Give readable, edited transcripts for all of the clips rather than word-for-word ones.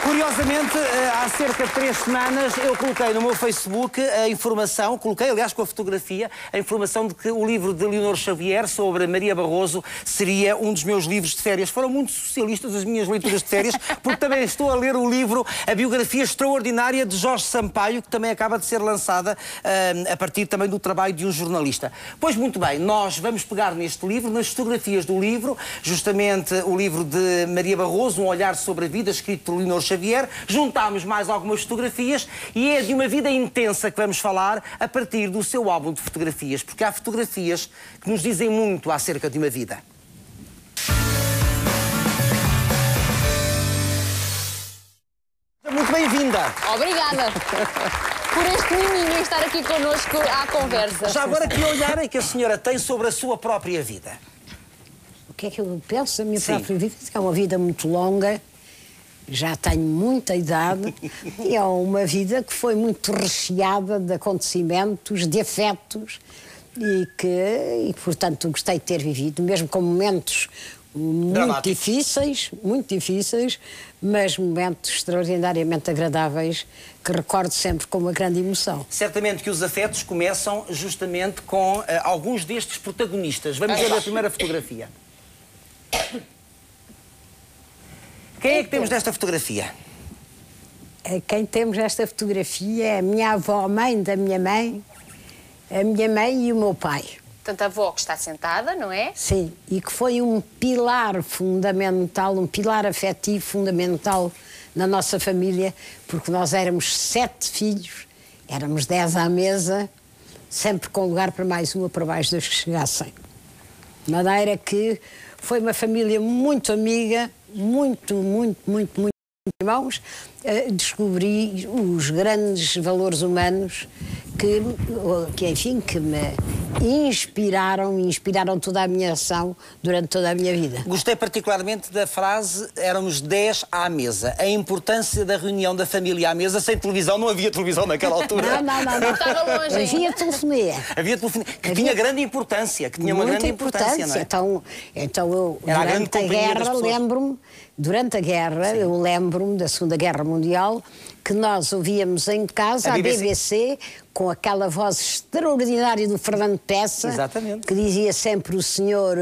Curiosamente, há cerca de 3 semanas, eu coloquei no meu Facebook a informação, coloquei, aliás, com a fotografia, a informação de que o livro de Leonor Xavier sobre Maria Barroso seria um dos meus livros de férias. Foram muito socialistas as minhas leituras de férias, porque também estou a ler o livro, a biografia extraordinária de Jorge Sampaio, que também acaba de ser lançada a partir também do trabalho de um jornalista. Pois muito bem, nós vamos pegar neste livro, nas fotografias do livro, justamente o livro de Maria Barroso, Um Olhar sobre a Vida, escrito por Leonor Xavier, juntámos mais algumas fotografias e é de uma vida intensa que vamos falar a partir do seu álbum de fotografias, porque há fotografias que nos dizem muito acerca de uma vida. Muito bem-vinda! Obrigada por este menino estar aqui connosco à conversa. Já agora, que olhar é que a senhora tem sobre a sua própria vida? O que é que eu penso da minha própria vida? É uma vida muito longa, já tenho muita idade e é uma vida que foi muito recheada de acontecimentos, de afetos e portanto, gostei de ter vivido, mesmo com momentos muito difíceis, mas momentos extraordinariamente agradáveis que recordo sempre com uma grande emoção. Certamente que os afetos começam justamente com alguns destes protagonistas. Vamos ver a primeira fotografia. Quem é que temos nesta fotografia? Quem temos esta fotografia é a minha avó, mãe da minha mãe, a minha mãe e o meu pai. Portanto, a avó que está sentada, não é? Sim, e que foi um pilar fundamental, um pilar afetivo fundamental na nossa família, porque nós éramos 7 filhos, éramos 10 à mesa, sempre com lugar para mais uma para baixo dos que chegassem. De maneira que foi uma família muito amiga, muito irmãos. Descobri os grandes valores humanos que enfim, que me inspiraram toda a minha ação durante toda a minha vida. Gostei particularmente da frase, éramos 10 à mesa. A importância da reunião da família à mesa sem televisão, não havia televisão naquela altura. Não. Estava longe. Havia telefonia. Havia telefonia, que tinha grande importância, que tinha uma grande importância, não é? Então eu, era durante a guerra, lembro-me, eu lembro-me da Segunda Guerra Mundial, que nós ouvíamos em casa a BBC com aquela voz extraordinária do Fernando Peça, exatamente, que dizia sempre o senhor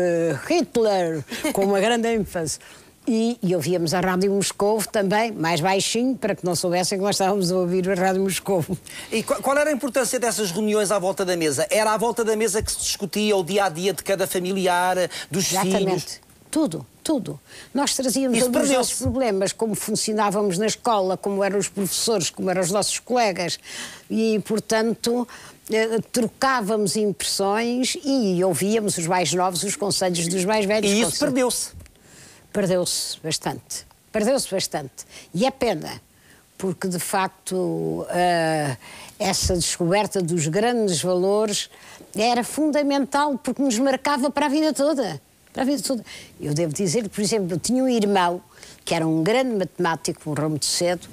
Hitler, com uma grande ênfase. E ouvíamos a Rádio Moscovo também, mais baixinho, para que não soubessem que nós estávamos a ouvir a Rádio Moscovo. E qual era a importância dessas reuniões à volta da mesa? Era à volta da mesa que se discutia o dia-a-dia de cada familiar, dos filhos? Tudo. Nós trazíamos os nossos problemas, como funcionávamos na escola, como eram os professores, como eram os nossos colegas. E, portanto, trocávamos impressões e ouvíamos os mais novos, os conselhos dos mais velhos. E isso perdeu-se? Perdeu-se bastante. E é pena, porque, de facto, essa descoberta dos grandes valores era fundamental, porque nos marcava para a vida toda. Eu devo dizer que, por exemplo, eu tinha um irmão que era um grande matemático, morreu muito cedo,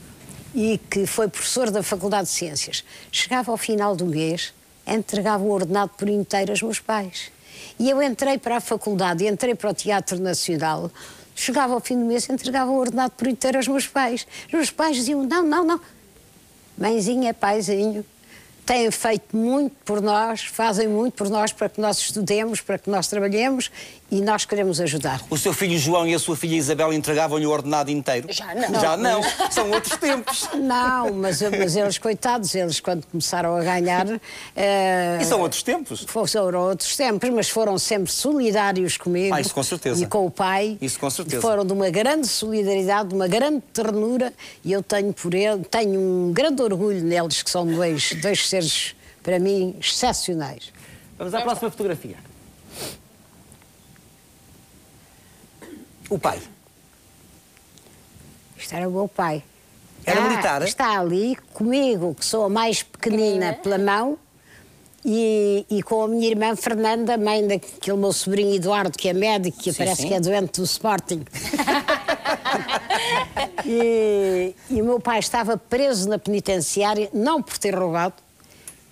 e que foi professor da Faculdade de Ciências. Chegava ao final do mês, entregava o ordenado por inteiro aos meus pais. E eu entrei para a faculdade, entrei para o Teatro Nacional, chegava ao fim do mês, entregava o ordenado por inteiro aos meus pais. Os meus pais diziam, não, mãezinha, paizinho, têm feito muito por nós, fazem muito por nós para que nós estudemos, para que nós trabalhemos e nós queremos ajudar. O seu filho João e a sua filha Isabel entregavam-lhe o ordenado inteiro? Já não. Já não, são outros tempos. Não, mas eles, coitados, eles quando começaram a ganhar... E são outros tempos? Foram outros tempos, mas foram sempre solidários comigo. Isso com certeza. E com o pai. Isso com certeza. Foram de uma grande solidariedade, de uma grande ternura, e eu tenho um grande orgulho neles, que são dois seres, para mim, excepcionais. Vamos à próxima fotografia. O pai. Isto era o meu pai. Era militar? Está ali comigo, que sou a mais pequenina pela mão, e com a minha irmã Fernanda, mãe daquele meu sobrinho Eduardo, que é médico, que parece que é doente do Sporting. E o meu pai estava preso na penitenciária, não por ter roubado,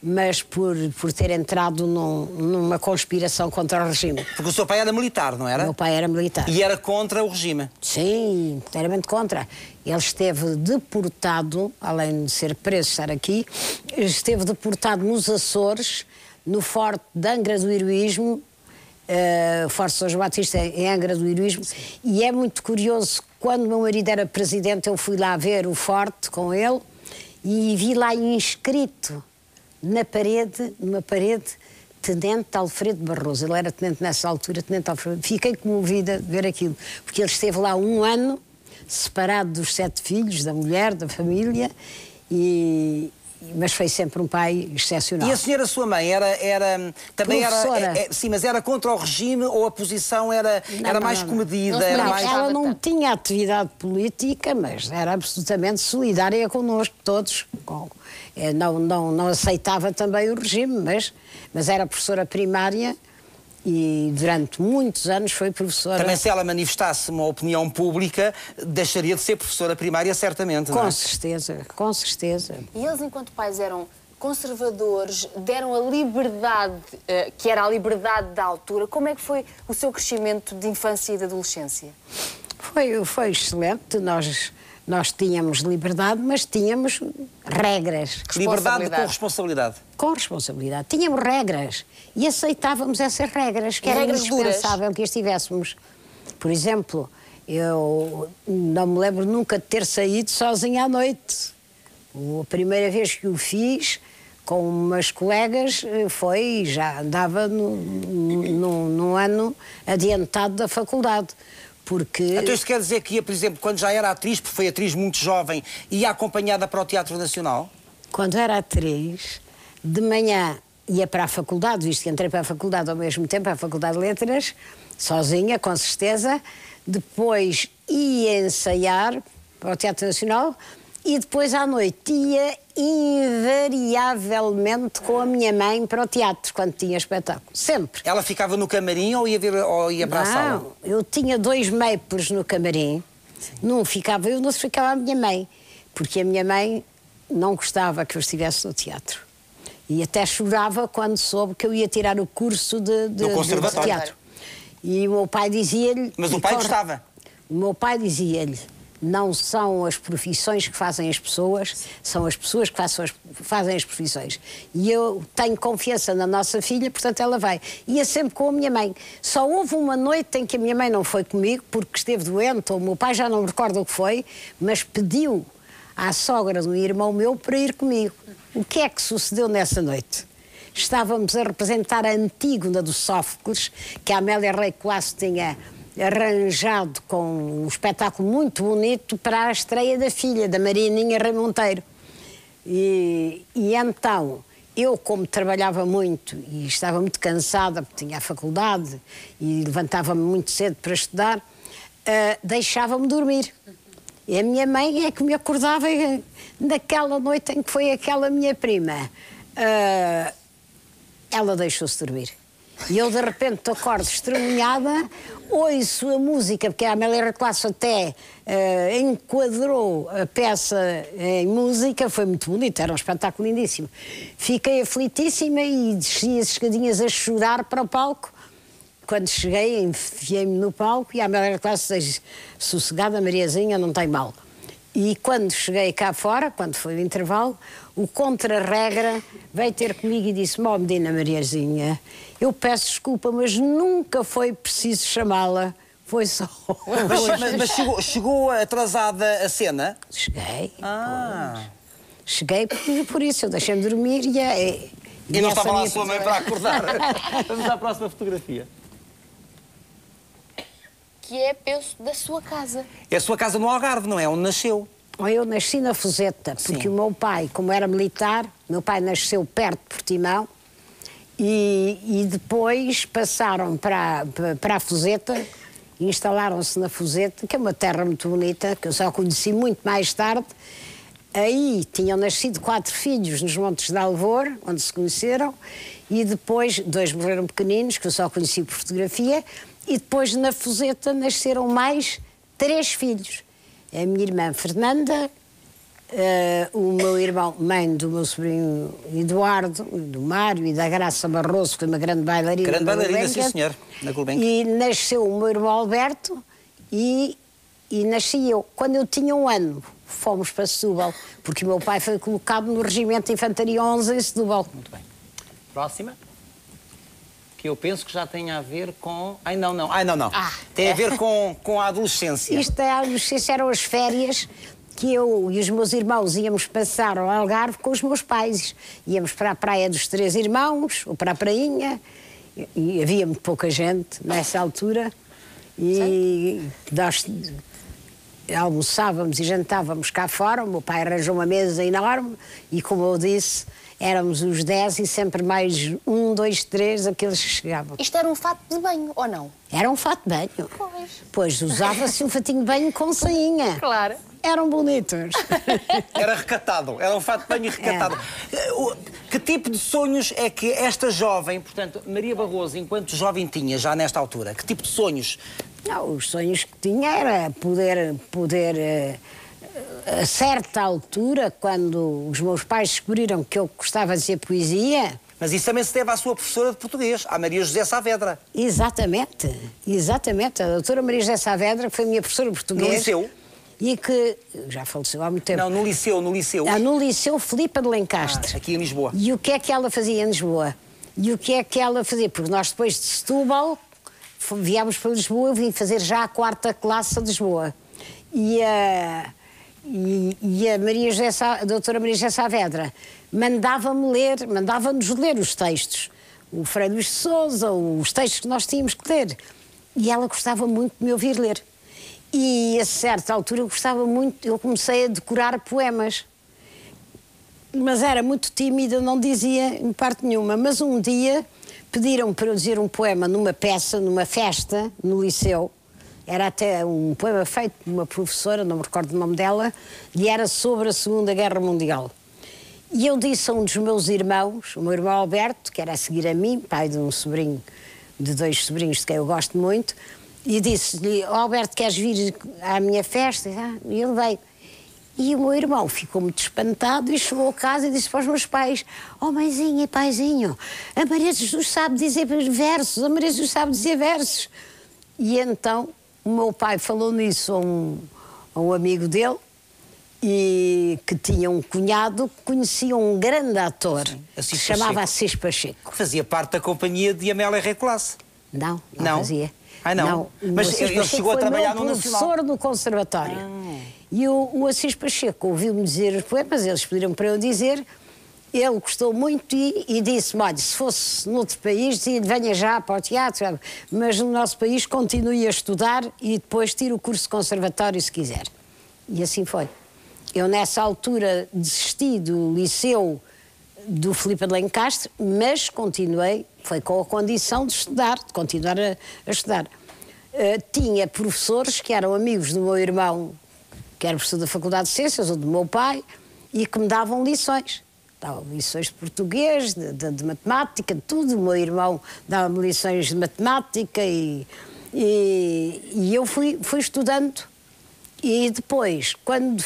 mas por ter entrado numa conspiração contra o regime. Porque o seu pai era militar, não era? O meu pai era militar. E era contra o regime? Sim, inteiramente contra. Ele esteve deportado, além de ser preso, estar aqui, esteve deportado nos Açores, no Forte de Angra do Heroísmo, Forte São João Batista em Angra do Heroísmo, e é muito curioso, quando o meu marido era presidente, eu fui lá ver o forte com ele e vi lá inscrito numa parede, Tenente Alfredo Barroso. Ele era tenente nessa altura, Tenente Alfredo. Fiquei comovida de ver aquilo, porque ele esteve lá um ano, separado dos 7 filhos, da mulher, da família, mas foi sempre um pai excepcional. E a senhora, sua mãe, também professora. Sim, mas era contra o regime ou a posição era mais comedida? Ela não tinha atividade política, mas era absolutamente solidária connosco todos. Não aceitava também o regime, mas era professora primária e durante muitos anos foi professora. Também se ela manifestasse uma opinião pública, deixaria de ser professora primária, certamente, não é? Com certeza, com certeza. E eles, enquanto pais, eram conservadores, deram a liberdade, que era a liberdade da altura. Como é que foi o seu crescimento de infância e de adolescência? Foi excelente. Nós tínhamos liberdade, mas tínhamos regras. Liberdade com responsabilidade. Com responsabilidade. Tínhamos regras e aceitávamos essas regras, que era indispensável que as tivéssemos. Por exemplo, eu não me lembro nunca de ter saído sozinha à noite. A primeira vez que o fiz com umas colegas já andava num ano adiantado da faculdade. Porque... Então isso quer dizer que ia, por exemplo, quando já era atriz, porque foi atriz muito jovem, ia acompanhada para o Teatro Nacional? Quando era atriz, de manhã ia para a faculdade, visto que entrei para a faculdade ao mesmo tempo, à Faculdade de Letras, sozinha, com certeza. Depois ia ensaiar para o Teatro Nacional e depois à noite ia invariavelmente com a minha mãe para o teatro, quando tinha espetáculo. Sempre. Ela ficava no camarim ou ia para a sala? Não, eu tinha 2 meipos no camarim. Não ficava eu, não ficava a minha mãe. Porque a minha mãe não gostava que eu estivesse no teatro. E até chorava quando soube que eu ia tirar o curso de teatro. E o meu pai dizia-lhe... Mas o pai gostava? O meu pai dizia-lhe: não são as profissões que fazem as pessoas, são as pessoas que fazem as profissões. E eu tenho confiança na nossa filha, portanto ela vai. Ia sempre com a minha mãe. Só houve uma noite em que a minha mãe não foi comigo, porque esteve doente, ou o meu pai, já não me recordo o que foi, mas pediu à sogra de um irmão meu para ir comigo. O que é que sucedeu nessa noite? Estávamos a representar a Antígona dos Sófocles, que a Amélia Rei Colasso tinha arranjado com um espetáculo muito bonito para a estreia da filha, da Marianinha Rei Monteiro. E então, eu, como trabalhava muito e estava muito cansada, porque tinha a faculdade e levantava-me muito cedo para estudar, deixava-me dormir. E a minha mãe é que me acordava naquela noite em que foi aquela minha prima. Ela deixou-se dormir. E eu, de repente, acordo estremunhada, ouço a música, porque a Amélia Rei Colasso até enquadrou a peça em música, foi muito bonito, era um espetáculo lindíssimo. Fiquei aflitíssima e desci as escadinhas a chorar para o palco. Quando cheguei, enfiei-me no palco e a Amélia Rei Colasso disse: sossegada, Mariazinha, não tem mal. E quando cheguei cá fora, quando foi o intervalo, o contra-regra veio ter comigo e disse: ó, Medina Mariazinha, eu peço desculpa, mas nunca foi preciso chamá-la, foi só... Mas chegou atrasada a cena? Cheguei. Cheguei por isso, eu deixei-me dormir e não estava lá a sua mãe para acordar. Vamos à próxima fotografia. Que é, penso, da sua casa. É a sua casa no Algarve, não é? Onde nasceu? Eu nasci na Fuseta, porque Sim. O meu pai, como era militar, meu pai nasceu perto de Portimão, e depois passaram para a Fuseta, instalaram-se na Fuseta, que é uma terra muito bonita, que eu só conheci muito mais tarde. Aí tinham nascido 4 filhos nos Montes de Alvor, onde se conheceram, e depois 2 morreram pequeninos, que eu só conheci por fotografia, e depois na Fuseta nasceram mais 3 filhos. A minha irmã Fernanda, o meu irmão, mãe do meu sobrinho Eduardo, do Mário e da Graça Barroso, que foi uma grande bailarina. Grande bailarina, sim senhor, na Gulbenkian. E nasceu o meu irmão Alberto e nasci eu. Quando eu tinha 1 ano, fomos para Setúbal, porque o meu pai foi colocado no Regimento de Infantaria 11 em Setúbal. Muito bem. Próxima. Que eu penso que já tem a ver com... Ai, não. Tem a ver com a adolescência. Isto é a adolescência, eram as férias que eu e os meus irmãos íamos passar ao Algarve com os meus pais. Íamos para a Praia dos Três Irmãos, ou para a Prainha, e havia muito pouca gente nessa altura, e nós almoçávamos e jantávamos cá fora. O meu pai arranjou uma mesa enorme e, como eu disse, éramos os 10 e sempre mais 1, 2, 3 aqueles que chegavam. Isto era um fato de banho, ou não? Era um fato de banho. Pois usava-se um fatinho de banho com sainha. Claro. Eram bonitos. Era recatado, era um fato de banho recatado. Que tipo de sonhos é que esta jovem, portanto, Maria Barroso, enquanto jovem tinha, já nesta altura, que tipo de sonhos? Não, os sonhos que tinha era poder a certa altura, quando os meus pais descobriram que eu gostava de dizer poesia... Mas isso também se deve à sua professora de português, à Maria José Saavedra. Exatamente. A doutora Maria José Saavedra foi a minha professora de português. No liceu? E que já faleceu há muito tempo. Não, no liceu. No Liceu Filipa de Lencastre. Aqui em Lisboa. E o que é que ela fazia em Lisboa? Porque nós depois de Setúbal viemos para Lisboa, eu vim fazer já a 4ª classe de Lisboa. E a doutora Maria José Saavedra mandava-nos ler os textos. O Frei Luís de Sousa, os textos que nós tínhamos que ler. E ela gostava muito de me ouvir ler. E a certa altura eu comecei a decorar poemas. Mas era muito tímida, não dizia em parte nenhuma. Mas um dia pediram para eu dizer um poema numa peça, numa festa, no liceu. Era até um poema feito por uma professora, não me recordo o nome dela, e era sobre a Segunda Guerra Mundial. E eu disse a um dos meus irmãos, o meu irmão Alberto, que era a seguir a mim, pai de um sobrinho, de 2 sobrinhos de quem eu gosto muito, e disse-lhe: Alberto, queres vir à minha festa? E ele veio. E o meu irmão ficou muito espantado e chegou a casa e disse para os meus pais: oh, mãezinha e paizinho, a Maria de Jesus sabe dizer versos, a Maria de Jesus sabe dizer versos. E então o meu pai falou nisso a um amigo dele, e que tinha um cunhado que conhecia um grande ator, que se chamava Assis Pacheco. Fazia parte da companhia de Amélia Recolasse. Não fazia. Não. Mas ele chegou a trabalhar no Nacional. Professor do Conservatório. E o Assis Pacheco ouviu-me dizer os poemas, eles pediram para eu dizer, ele gostou muito e disse-me: olha, se fosse noutro país, dizia-lhe: venha já para o teatro, mas no nosso país continue a estudar e depois tire o curso de conservatório se quiser. E assim foi. Eu nessa altura desisti do liceu do Filipa de Lencastre, mas continuei, foi com a condição de estudar, de continuar a estudar. Tinha professores que eram amigos do meu irmão, que era professor da Faculdade de Ciências, ou do meu pai, e que me davam lições. Davam lições de português, de matemática, de tudo. O meu irmão dava-me lições de matemática e eu fui estudando. E depois, quando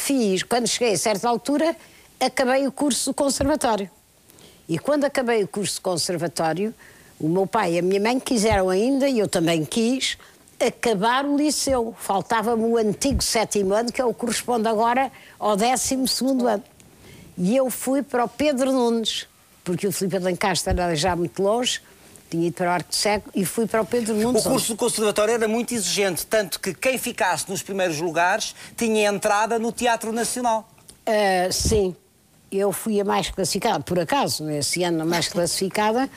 cheguei a certa altura, acabei o curso do conservatório. E quando acabei o curso de conservatório, o meu pai e a minha mãe quiseram ainda, e eu também quis, acabar o liceu. Faltava-me o antigo 7º ano, que é o que corresponde agora ao 12º ano. E eu fui para o Pedro Nunes, porque o Filipe de Lencastre era já muito longe, tinha ido para o Arco Cego, e fui para o Pedro Nunes. O curso do conservatório era muito exigente, tanto que quem ficasse nos primeiros lugares tinha entrada no Teatro Nacional. Sim, eu fui a mais classificada, por acaso, esse ano a mais classificada,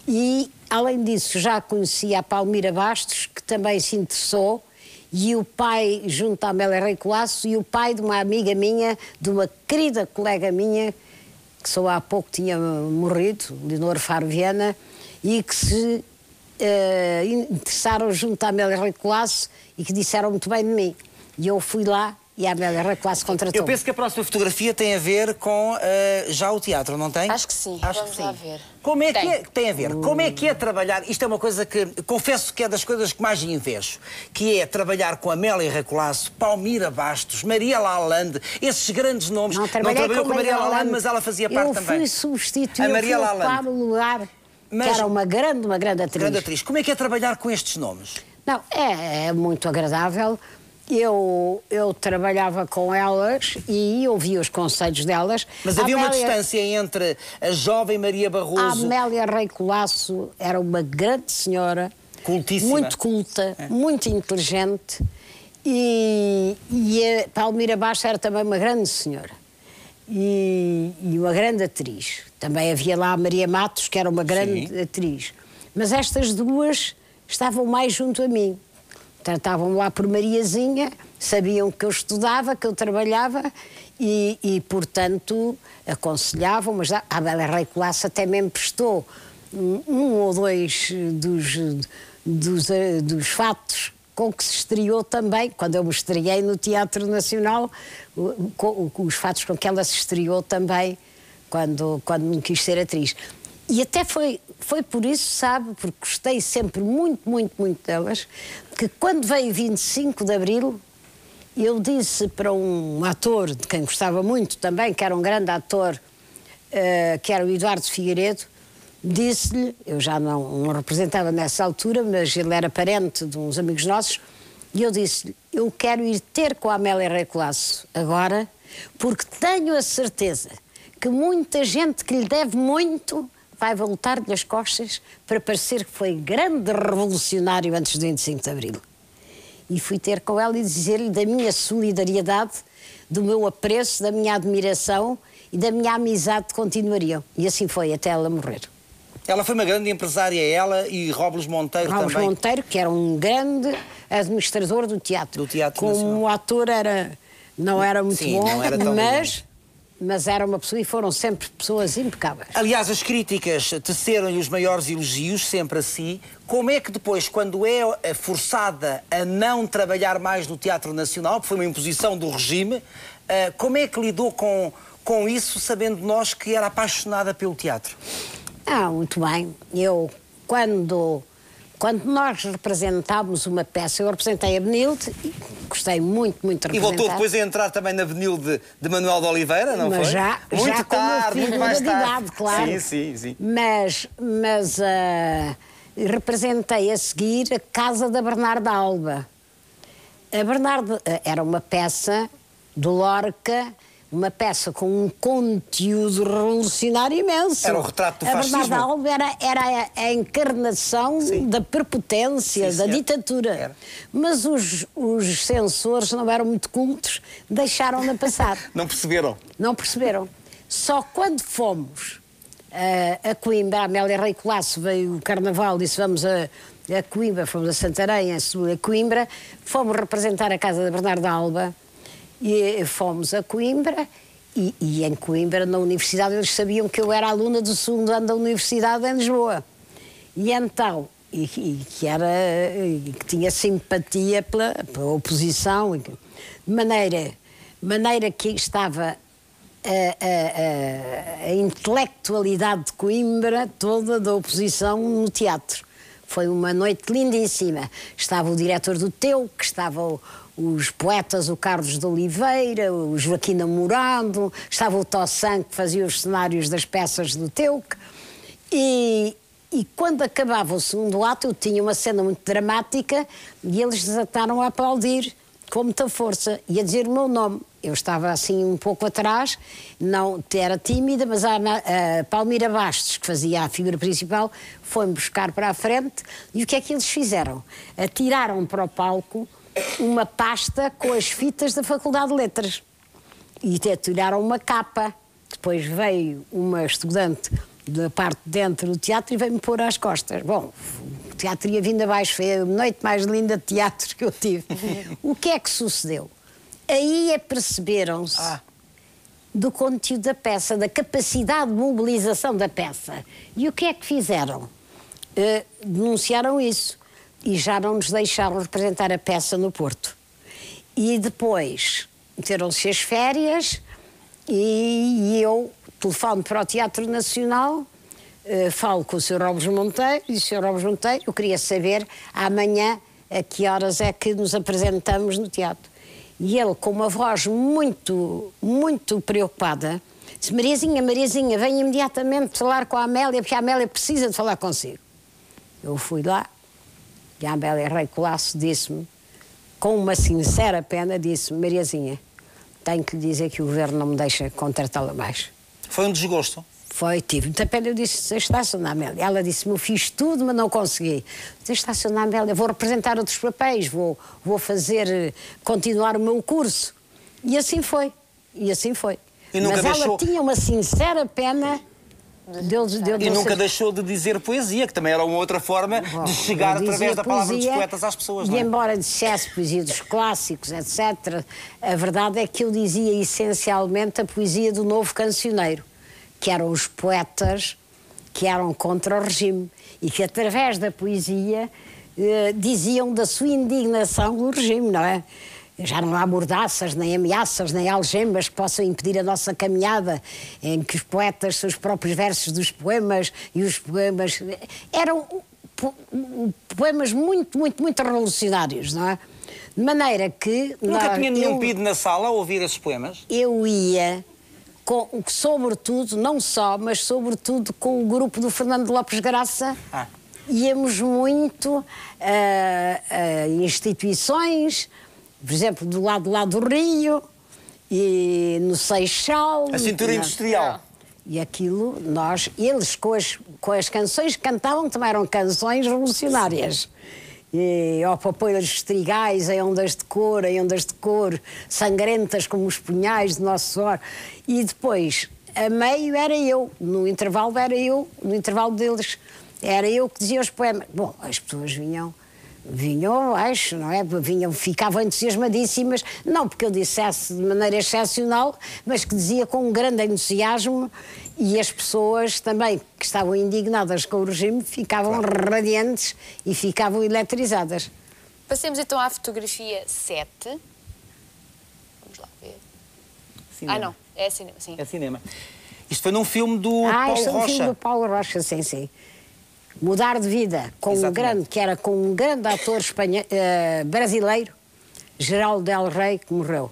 e, além disso, já conhecia a Palmira Bastos, que também se interessou, e o pai, junto à Amélia Recolasse, e o pai de uma amiga minha, de uma querida colega minha, que só há pouco tinha morrido, Leonor Faro Viana, e que se interessaram junto à Amélia Recolasse e que disseram muito bem de mim. E eu fui lá E a Amélia Rei Colasso contratou. Eu penso que a próxima fotografia tem a ver com já o teatro, não tem? Acho que sim. Vamos lá ver. Como é que é? Tem a ver. Como é que é trabalhar? Isto é uma coisa que, confesso que é das coisas que mais invejo, que é trabalhar com Amélia Rei Colasso, Palmira Bastos, Maria Lalande, esses grandes nomes. Não trabalhou com Maria Lalande, mas ela fazia parte também. Eu fui substituir, a Maria fui Lalande. ocupar o lugar, que era uma grande atriz. Grande atriz. Como é que é trabalhar com estes nomes? Não, é muito agradável. Eu trabalhava com elas e ouvia os conselhos delas. Mas havia uma distância entre a jovem Maria Barroso... A Amélia Rei Colasso era uma grande senhora. Cultíssima. Muito culta, muito inteligente. E a Palmira Bastos era também uma grande senhora. E uma grande atriz. Também havia lá a Maria Matos, que era uma grande atriz. Mas estas duas estavam mais junto a mim. Tratavam-me lá por Mariazinha, sabiam que eu estudava, que eu trabalhava e portanto, aconselhavam, mas a Amélia Rei Colasso até me emprestou um ou dois dos fatos com que se estreou também, quando eu me estreiei no Teatro Nacional, os fatos com que ela se estreou também, quando me quis ser atriz. E até foi por isso, sabe, porque gostei sempre muito delas, que quando veio 25 de Abril, eu disse para um ator, de quem gostava muito também, que era um grande ator, que era o Eduardo Figueiredo, disse-lhe, eu já não representava nessa altura, mas ele era parente de uns amigos nossos, e eu disse-lhe, eu quero ir ter com a Amélia Rei Colasso agora, porque tenho a certeza que muita gente que lhe deve muito vai voltar-lhe as costas para parecer que foi grande revolucionário antes do 25 de Abril. E fui ter com ela e dizer-lhe da minha solidariedade, do meu apreço, da minha admiração e da minha amizade que continuariam. E assim foi, até ela morrer. Ela foi uma grande empresária, ela e Robles Monteiro também. Robles Monteiro, que era um grande administrador do teatro. Do Teatro Como Nacional. o ator não era muito bom, não era tão mas era uma pessoa e foram sempre pessoas impecáveis. Aliás, as críticas teceram-lhe os maiores elogios, sempre a si. Como é que depois, quando é forçada a não trabalhar mais no Teatro Nacional, que foi uma imposição do regime, como é que lidou com isso, sabendo nós que era apaixonada pelo teatro? Muito bem. Eu, quando nós representámos uma peça, eu representei a Benilde, gostei muito de representar. E voltou depois a entrar também na Benilde de Manuel de Oliveira, não foi? Já muito tarde, muito mais tarde. Idade, claro. Sim. Mas representei a seguir a Casa da Bernarda Alba. A Bernarda era uma peça do Lorca, uma peça com um conteúdo revolucionário imenso. Era o retrato do fascismo. A Bernarda Alba era a encarnação da prepotência, da ditadura. Era. Mas os censores não eram muito cultos, deixaram-na passar. Não perceberam? Não perceberam. Só quando fomos a Coimbra, a Amélia Rei Colasso veio o Carnaval, disse vamos a Coimbra, fomos a Santarém, a Coimbra, fomos representar a Casa da Bernarda Alba. E fomos a Coimbra e em Coimbra, na universidade, eles sabiam que eu era aluna do segundo ano da universidade em Lisboa. E então, que tinha simpatia pela oposição, de maneira que estava a intelectualidade de Coimbra toda da oposição no teatro. Foi uma noite lindíssima. Estava o diretor do Teuc, estavam os poetas, o Carlos de Oliveira, o Joaquim Namorado, estava o Tossan, que fazia os cenários das peças do Teuc. E quando acabava o segundo ato, eu tinha uma cena muito dramática e eles desataram a aplaudir com muita força e a dizer o meu nome. Eu estava assim um pouco atrás, não era tímida, mas a Palmira Bastos, que fazia a figura principal, foi-me buscar para a frente. E o que é que eles fizeram? Atiraram para o palco uma pasta com as fitas da Faculdade de Letras. E atiraram uma capa. Depois veio uma estudante da parte de dentro do teatro e veio-me pôr às costas. Bom, o teatro ia vindo abaixo, foi a noite mais linda de teatro que eu tive. O que é que sucedeu? Aí perceberam-se do conteúdo da peça, da capacidade de mobilização da peça. E o que é que fizeram? Denunciaram isso e já não nos deixaram representar a peça no Porto. E depois meteram-se as férias e eu telefono para o Teatro Nacional, falo com o Sr. Robes Monteiro e o Sr. Robes Monteiro, eu queria saber amanhã a que horas é que nos apresentamos no teatro. E ele, com uma voz muito, muito preocupada, disse: Mariazinha, Mariazinha, venha imediatamente falar com a Amélia, porque a Amélia precisa de falar consigo. Eu fui lá e a Amélia Rei Colasso disse-me, com uma sincera pena, disse-me: Mariazinha, tenho que lhe dizer que o governo não me deixa contratá-la mais. Foi um desgosto? Foi, tive muita pena. Eu disse: está, Sra. Amélia. Ela disse-me: eu fiz tudo, mas não consegui. Eu disse: está, Sra. Amélia, vou representar outros papéis, vou fazer, continuar o meu curso. E assim foi. E assim foi. E nunca mas ela tinha uma sincera pena e nunca deixou de dizer poesia, que também era uma outra forma de chegar através da palavra dos poetas às pessoas, não é? E embora dissesse poesia dos clássicos, etc., a verdade é que eu dizia essencialmente a poesia do novo cancioneiro, que eram os poetas que eram contra o regime e que, através da poesia, diziam da sua indignação do regime, não é? Já não há mordaças, nem ameaças, nem algemas que possam impedir a nossa caminhada, em que os poetas são os próprios versos dos poemas, e os poemas eram poemas muito, muito, muito revolucionários, não é? De maneira que... Nunca tinha nenhum pedido na sala a ouvir esses poemas? Eu ia, sobretudo, não só, mas sobretudo com o grupo do Fernando Lopes Graça, íamos muito a instituições... Por exemplo, do lado lá do Rio, e no Seixal... A cintura industrial. E aquilo, eles com as canções que cantavam, também eram canções revolucionárias. E ao apoio dos estrigais, em ondas de cor, sangrentas como os punhais de Nosso Senhor. E depois, a meio era eu, no intervalo deles, era eu que dizia os poemas. Bom, as pessoas vinham, acho, não é? Ficavam entusiasmadíssimas, não porque eu dissesse de maneira excepcional, mas que dizia com um grande entusiasmo, e as pessoas também que estavam indignadas com o regime ficavam radiantes e ficavam eletrizadas. Passemos então à fotografia 7. Vamos lá ver. Cinema. Não, é cinema, sim. É cinema. Isto foi num filme do Paulo Rocha. Isto é um filme do Paulo Rocha, sim. Mudar de Vida, que era com um grande ator brasileiro, Geraldo Del Rey, que morreu.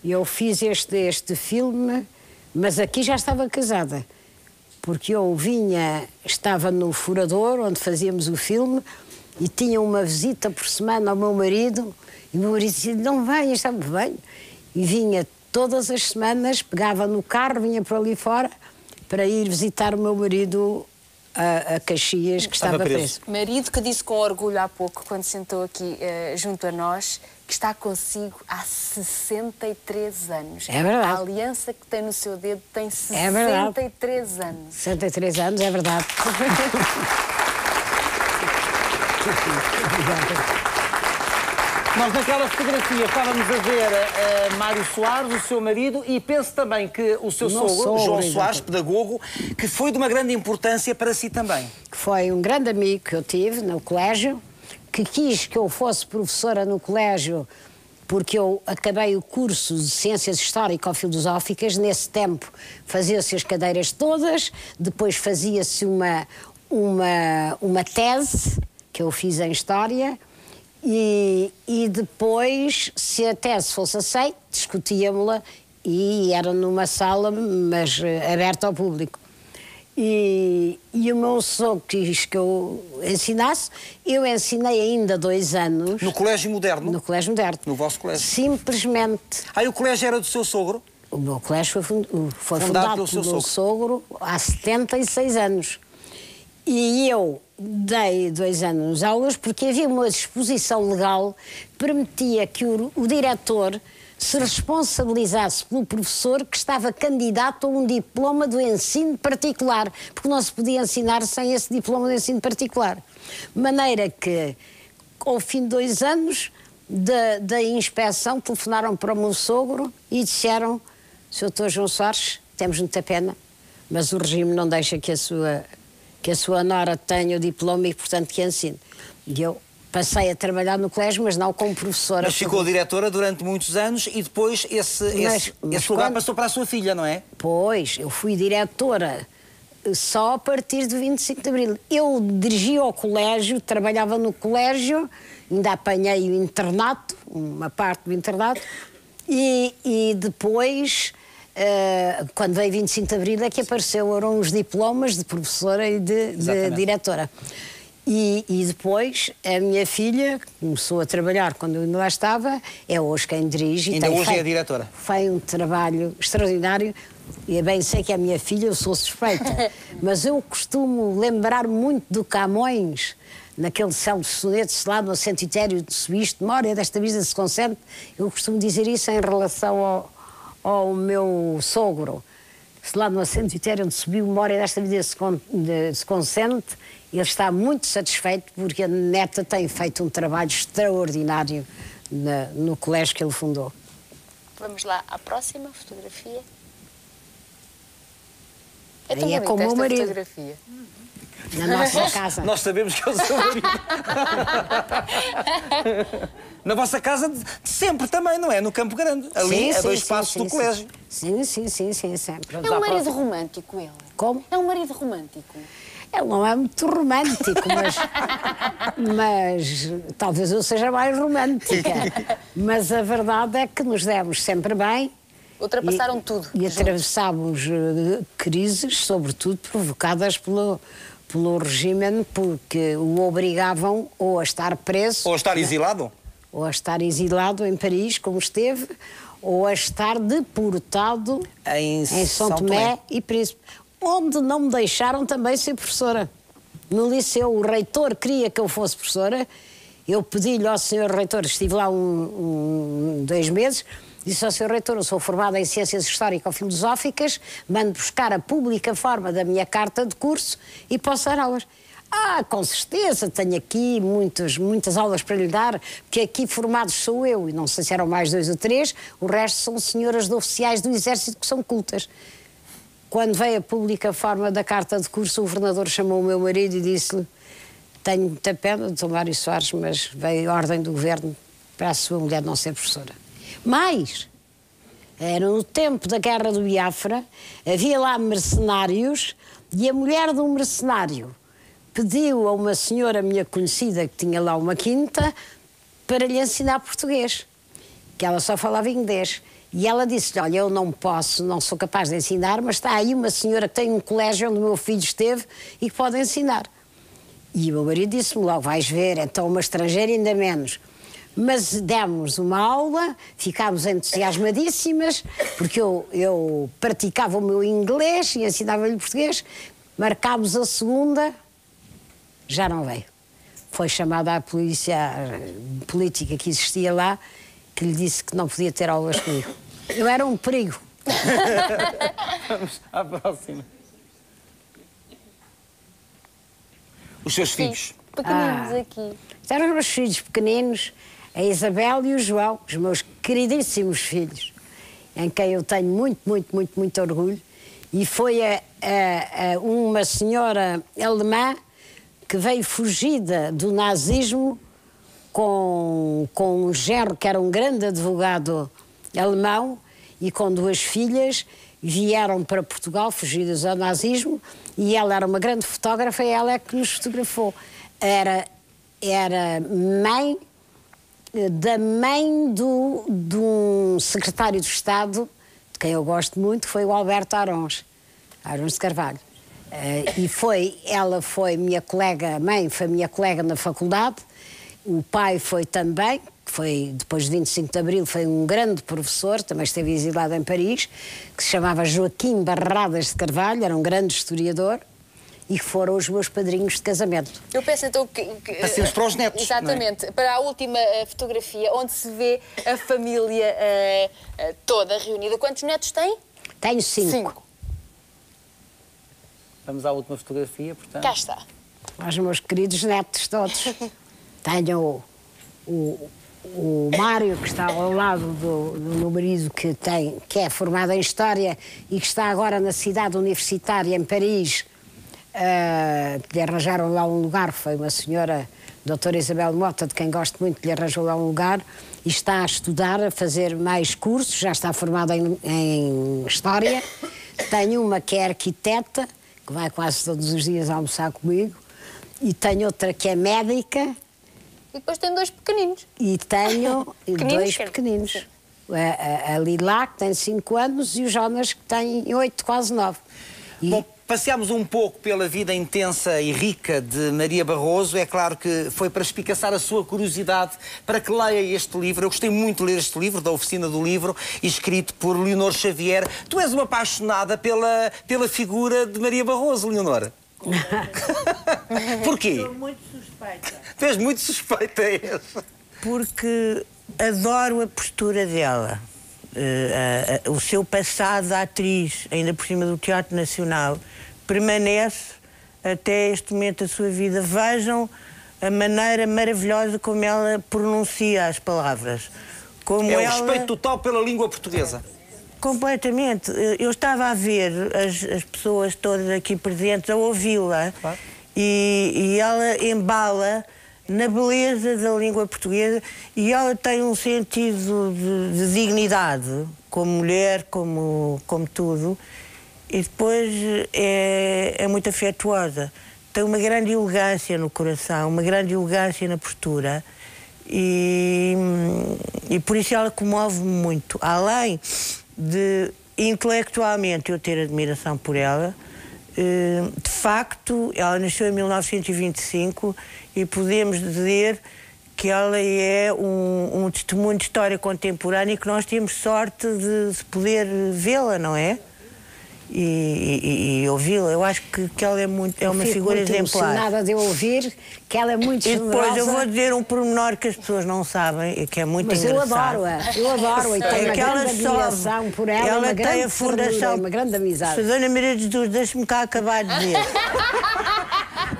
Eu fiz este filme, mas aqui já estava casada, porque eu estava no Furador, onde fazíamos o filme, e tinha uma visita por semana ao meu marido, e o meu marido dizia: não venha, está bem. E vinha todas as semanas, pegava no carro, vinha para ali fora, para ir visitar o meu marido a Caxias, que estava preso. Marido que disse com orgulho há pouco, quando sentou aqui junto a nós, que está consigo há 63 anos. É verdade. A aliança que tem no seu dedo tem 63 anos. 63 anos, é verdade. Nós naquela fotografia estávamos a ver Mário Soares, o seu marido, e penso também que o seu sogro, João Soares, pedagogo, que foi de uma grande importância para si também. Que foi um grande amigo que eu tive no colégio, que quis que eu fosse professora no colégio, porque eu acabei o curso de Ciências Histórico-Filosóficas. Nesse tempo fazia-se as cadeiras todas, depois fazia-se uma tese, que eu fiz em História, e depois, se a tese fosse aceita, discutíamos-la, e era numa sala, mas aberta ao público. E o meu sogro quis que eu ensinasse. Eu ensinei ainda 2 anos. No Colégio Moderno? No Colégio Moderno. No vosso colégio? Simplesmente. O colégio era do seu sogro? O meu colégio foi fundado pelo meu sogro há 76 anos. E eu dei 2 anos aulas porque havia uma disposição legal que permitia que o diretor se responsabilizasse pelo professor que estava candidato a um diploma do ensino particular, porque não se podia ensinar sem esse diploma do ensino particular. De maneira que, ao fim de 2 anos da inspeção, telefonaram para o meu sogro e disseram: Sr. Dr. João Soares, temos muita pena, mas o regime não deixa que a sua nora tenha o diploma e, portanto, que ensine. E eu Passei a trabalhar no colégio, mas não como professora. Mas ficou diretora durante muitos anos e depois esse lugar passou para a sua filha, não é? Pois, eu fui diretora só a partir de 25 de Abril. Eu dirigia ao colégio, trabalhava no colégio, ainda apanhei o internato, uma parte do internato, e depois, quando veio 25 de Abril, é que apareceram os diplomas de professora e de diretora. E depois a minha filha começou a trabalhar quando eu ainda lá estava, é hoje quem dirige. Ainda hoje é a diretora. Foi um trabalho extraordinário. E bem sei que é a minha filha, eu sou suspeita. Mas eu costumo lembrar muito do Camões, naquele célebre soneto, lá no cemitério de Suíço, memória desta vida se consente. Eu costumo dizer isso em relação ao meu sogro. Se lá no cemitério onde subiu, memória desta vida se consente, ele está muito satisfeito porque a neta tem feito um trabalho extraordinário no colégio que ele fundou. Vamos lá à próxima fotografia. Aí é com o meu marido. Fotografia. Na nossa casa. Nós sabemos que é o seu marido. Na vossa casa de sempre também, não é? No Campo Grande. Ali, a 2 passos do colégio. Sim, sempre. É um marido romântico, ele. Como? É um marido romântico. Ele não é muito romântico, mas talvez eu seja mais romântica. Mas a verdade é que nos demos sempre bem. Ultrapassaram tudo. E atravessámos crises, sobretudo provocadas pelo regime, porque o obrigavam ou a estar preso... Ou a estar exilado? Ou a estar exilado em Paris, como esteve, ou a estar deportado em São Tomé e Príncipe, onde não me deixaram também ser professora. No liceu, o reitor queria que eu fosse professora. Eu pedi-lhe ao senhor reitor, estive lá 2 meses, disse ao senhor reitor, eu sou formada em Ciências Histórico-Filosóficas, mando buscar a pública forma da minha carta de curso e posso dar aulas. Com certeza, tenho aqui muitas aulas para lhe dar, porque aqui formados sou eu, e não sei se eram mais 2 ou 3, o resto são senhoras de oficiais do Exército que são cultas. Quando veio a pública forma da carta de curso, o governador chamou o meu marido e disse-lhe: tenho muita pena de Mário Soares, mas veio a ordem do governo para a sua mulher não ser professora. Mas, era no tempo da Guerra do Biafra, havia lá mercenários, e a mulher de um mercenário pediu a uma senhora minha conhecida, que tinha lá uma quinta, para lhe ensinar português, que ela só falava inglês. E ela disse-lhe: olha, eu não posso, não sou capaz de ensinar, mas está aí uma senhora que tem um colégio onde o meu filho esteve e que pode ensinar. E o meu marido disse-me logo: vais ver, então uma estrangeira ainda menos. Mas demos uma aula, ficámos entusiasmadíssimas, porque eu praticava o meu inglês e ensinava-lhe português. Marcámos a segunda, já não veio. Foi chamada a polícia política que existia lá, que lhe disse que não podia ter aulas comigo. Eu era um perigo. Vamos à próxima. Os seus filhos? Pequeninos aqui. Eram os meus filhos pequeninos, a Isabel e o João, os meus queridíssimos filhos, em quem eu tenho muito orgulho. E foi uma senhora alemã que veio fugida do nazismo com um genro que era um grande advogado alemão e com 2 filhas, vieram para Portugal fugidas ao nazismo, e ela era uma grande fotógrafa e ela é que nos fotografou. Era mãe da mãe de um secretário de Estado, de quem eu gosto muito, que foi o Alberto Arons de Carvalho. Ela foi minha colega, a mãe foi minha colega na faculdade. O pai foi também, que foi, depois de 25 de Abril, foi um grande professor, também esteve exilado em Paris, que se chamava Joaquim Barradas de Carvalho, era um grande historiador, e que foram os meus padrinhos de casamento. Eu peço então que passemos para os netos. Exatamente, para a última fotografia, onde se vê a família toda reunida. Quantos netos tem? Tenho 5. Vamos à última fotografia, portanto. Cá está. Os meus queridos netos todos. Tenho o Mário, que está ao lado do meu marido, que é formado em História e que está agora na cidade universitária, em Paris, que lhe arranjaram lá um lugar. Foi uma senhora doutora Isabel Mota, de quem gosto muito, lhe arranjou lá um lugar, e está a estudar, a fazer mais cursos, já está formada em História. Tenho uma que é arquiteta, que vai quase todos os dias almoçar comigo, e tenho outra que é médica. E depois tem 2 pequeninos. E tenho dois pequeninos. A Lilá, que tem 5 anos, e o Jonas, que tem 8, quase 9. Bom, passeámos um pouco pela vida intensa e rica de Maria Barroso. É claro que foi para espicaçar a sua curiosidade para que leia este livro. Eu gostei muito de ler este livro, da Oficina do Livro, escrito por Leonor Xavier. Tu és uma apaixonada pela figura de Maria Barroso, Leonor. Porquê? Sou muito suspeita. Tu és muito suspeita, é essa. Porque adoro a postura dela. O seu passado de atriz, ainda por cima do Teatro Nacional, permanece até este momento da sua vida. Vejam a maneira maravilhosa como ela pronuncia as palavras. Como É o ela... respeito total pela língua portuguesa. Completamente. Eu estava a ver as pessoas todas aqui presentes a ouvi-la, claro. E ela embala na beleza da língua portuguesa, e ela tem um sentido de dignidade como mulher, como tudo, e depois é muito afetuosa. Tem uma grande elegância no coração, uma grande elegância na postura, e por isso ela comove-me muito. Além de intelectualmente eu ter admiração por ela, de facto, ela nasceu em 1925 e podemos dizer que ela é um testemunho de história contemporânea e que nós temos sorte de poder vê-la, não é? E ouvi-la. Eu acho que ela é uma figura exemplar. Emocionada de eu ouvir que ela é muito generosa. E depois eu vou dizer um pormenor que as pessoas não sabem e que é muito engraçado. Mas eu adoro-a e tenho uma grande admiração por ela. Ela tem a fundação, uma grande amizade. Dona Maria de Jesus, deixe-me cá acabar de dizer.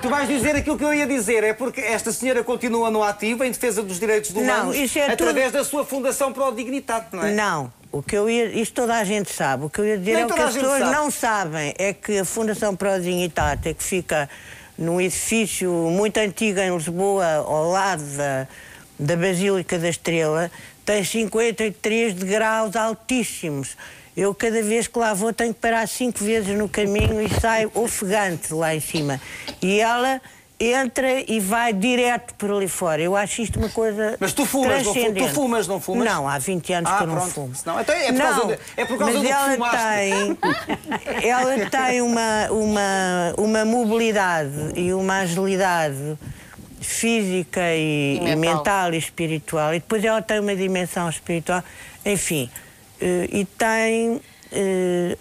Tu vais dizer aquilo que eu ia dizer, é porque esta senhora continua no ativo em defesa dos direitos humanos, através da sua Fundação Pro Dignitate, não é? Não. O que eu ia... Isto toda a gente sabe. O que eu ia dizer é o que as pessoas não sabem. É que a Fundação Pro Dignitate, que fica num edifício muito antigo em Lisboa, ao lado da Basílica da Estrela, tem 53 degraus altíssimos. Eu, cada vez que lá vou, tenho que parar 5 vezes no caminho e saio ofegante lá em cima. E ela entra e vai direto por ali fora. Eu acho isto uma coisa. Mas tu fumas, transcendente. Tu fumas, não fumas? Não, há 20 anos que eu não fumo. Não, então é por causa do que fumaste. Ela tem uma mobilidade e uma agilidade física e mental e espiritual. E depois ela tem uma dimensão espiritual. Enfim, e tem...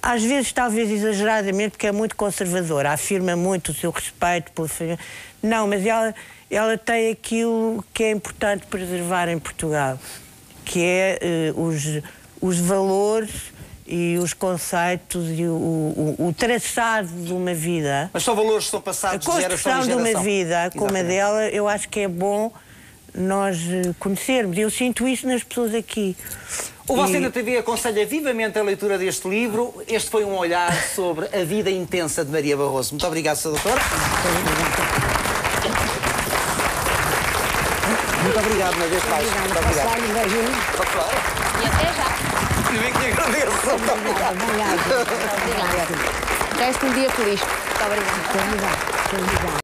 às vezes, talvez exageradamente, porque é muito conservadora, afirma muito o seu respeito pela família. Não, mas ela tem aquilo que é importante preservar em Portugal, que é os valores e os conceitos e o traçado de uma vida. Mas são valores que são passados de geração em geração. A construção de uma vida como a dela, eu acho que é bom nós conhecermos. Eu sinto isso nas pessoas aqui. O Você na TV aconselha vivamente a leitura deste livro. Este foi um olhar sobre a vida intensa de Maria Barroso. Muito obrigado, Sra. Doutora. Muito obrigado, uma vez mais. Muito obrigado. E até já. Muito obrigado. Obrigado. Resta um dia feliz. Muito obrigado. Muito obrigado.